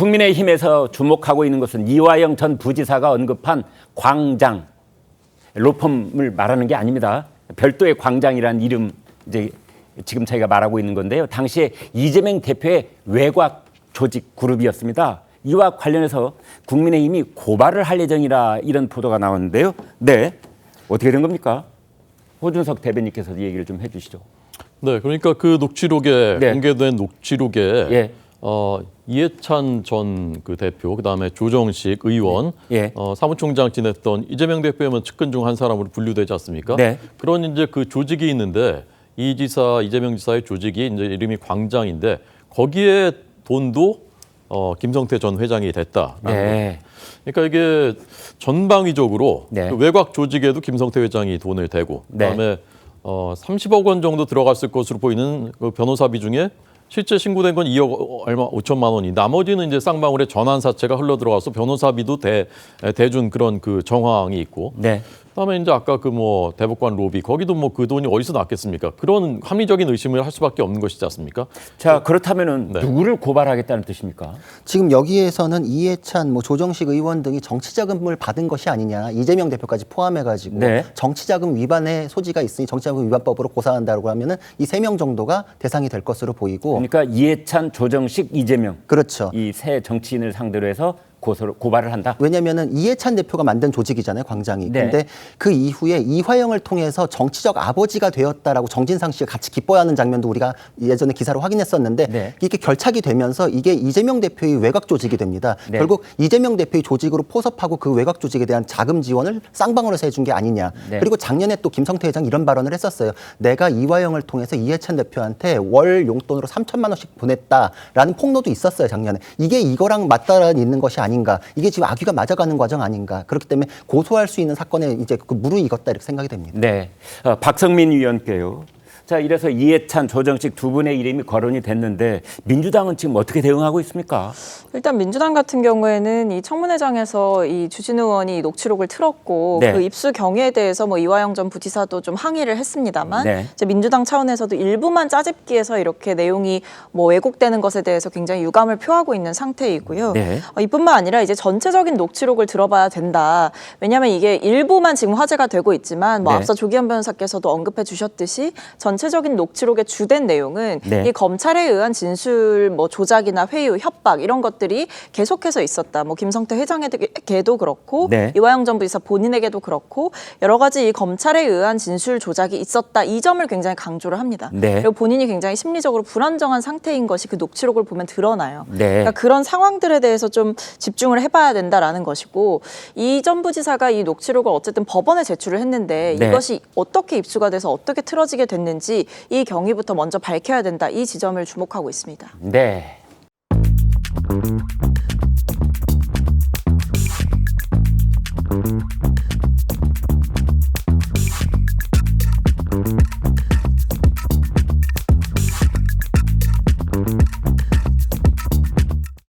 국민의힘에서 주목하고 있는 것은 이화영 전 부지사가 언급한 광장, 로펌을 말하는 게 아닙니다. 별도의 광장이라는 이름 이제 지금 저희가 말하고 있는 건데요. 당시에 이재명 대표의 외곽 조직 그룹이었습니다. 이와 관련해서 국민의힘이 고발을 할 예정이라 이런 보도가 나왔는데요. 네, 어떻게 된 겁니까? 호준석 대변인께서 얘기를 좀 해주시죠. 네, 그러니까 그 녹취록에 네. 공개된 녹취록에 예. 이해찬 전 그 대표, 그다음에 조정식 의원, 예. 사무총장 지냈던 이재명 대표의 측근 중 한 사람으로 분류되지 않습니까? 네. 그런 이제 그 조직이 있는데 이재명 지사의 조직이 이제 이름이 광장인데 거기에 돈도 김성태 전 회장이 됐다. 네. 그러니까 이게 전방위적으로 네. 그 외곽 조직에도 김성태 회장이 돈을 대고 그다음에 30억 원 정도 들어갔을 것으로 보이는 그 변호사비 중에 실제 신고된 건 2억 얼마 5천만 원이 나머지는 이제 쌍방울의 전환사채가 흘러 들어가서 변호사비도 대준 그런 그 정황이 있고 네. 그다음에 이제 아까 그 뭐 대법관 로비 거기도 뭐 그 돈이 어디서 났겠습니까? 그런 합리적인 의심을 할 수밖에 없는 것이지 않습니까? 자, 그렇다면은 네. 누구를 고발하겠다는 뜻입니까? 지금 여기에서는 이해찬, 조정식 의원 등이 정치자금을 받은 것이 아니냐, 이재명 대표까지 포함해가지고 네. 정치자금 위반의 소지가 있으니 정치자금 위반법으로 고사한다고 하면은 이 3명 정도가 대상이 될 것으로 보이고. 그러니까 이해찬, 조정식, 이재명 그렇죠. 이 세 정치인을 상대로 해서 고발을 한다. 왜냐면은 이해찬 대표가 만든 조직이잖아요, 광장이. 네. 근데 그 이후에 이화영을 통해서 정치적 아버지가 되었다라고 정진상 씨가 같이 기뻐하는 장면도 우리가 예전에 기사로 확인했었는데 네. 이게 결착이 되면서 이게 이재명 대표의 외곽 조직이 됩니다. 네. 결국 이재명 대표의 조직으로 포섭하고 그 외곽 조직에 대한 자금 지원을 쌍방울에서 해준 게 아니냐. 네. 그리고 작년에 또 김성태 회장이 이런 발언을 했었어요. 내가 이화영을 통해서 이해찬 대표한테 월 용돈으로 3천만 원씩 보냈다라는 폭로도 있었어요, 작년에. 이게 이거랑 맞닿아 있는 것이 아닌가. 이게 지금 악귀가 맞아가는 과정 아닌가. 그렇기 때문에 고소할 수 있는 사건에 이제 그 무르익었다 이렇게 생각이 됩니다. 네. 박성민 위원께요. 자, 이래서 이해찬, 조정식 두 분의 이름이 거론이 됐는데 민주당은 지금 어떻게 대응하고 있습니까? 일단 민주당 같은 경우에는 이 청문회장에서 이 주진우 의원이 녹취록을 틀었고 네. 그 입수 경위에 대해서 뭐 이화영 전 부지사도 좀 항의를 했습니다.만 네. 이제 민주당 차원에서도 일부만 짜집기해서 이렇게 내용이 뭐 왜곡되는 것에 대해서 굉장히 유감을 표하고 있는 상태이고요. 네. 이뿐만 아니라 이제 전체적인 녹취록을 들어봐야 된다. 왜냐하면 이게 일부만 지금 화제가 되고 있지만 뭐 네. 앞서 조기현 변호사께서도 언급해 주셨듯이 전체적인 녹취록의 주된 내용은 네. 이 검찰에 의한 진술 뭐 조작이나 회유, 협박 이런 것들이 계속해서 있었다. 뭐 김성태 회장에게도 그렇고 네. 이화영 전 부지사 본인에게도 그렇고 여러 가지 이 검찰에 의한 진술 조작이 있었다. 이 점을 굉장히 강조를 합니다. 네. 그리고 본인이 굉장히 심리적으로 불안정한 상태인 것이 그 녹취록을 보면 드러나요. 네. 그러니까 그런 상황들에 대해서 좀 집중을 해봐야 된다라는 것이고 이 전 부지사가 이 녹취록을 어쨌든 법원에 제출을 했는데 네. 이것이 어떻게 입수가 돼서 어떻게 틀어지게 됐는지 이 경위부터 먼저 밝혀야 된다. 이 지점을 주목하고 있습니다. 네.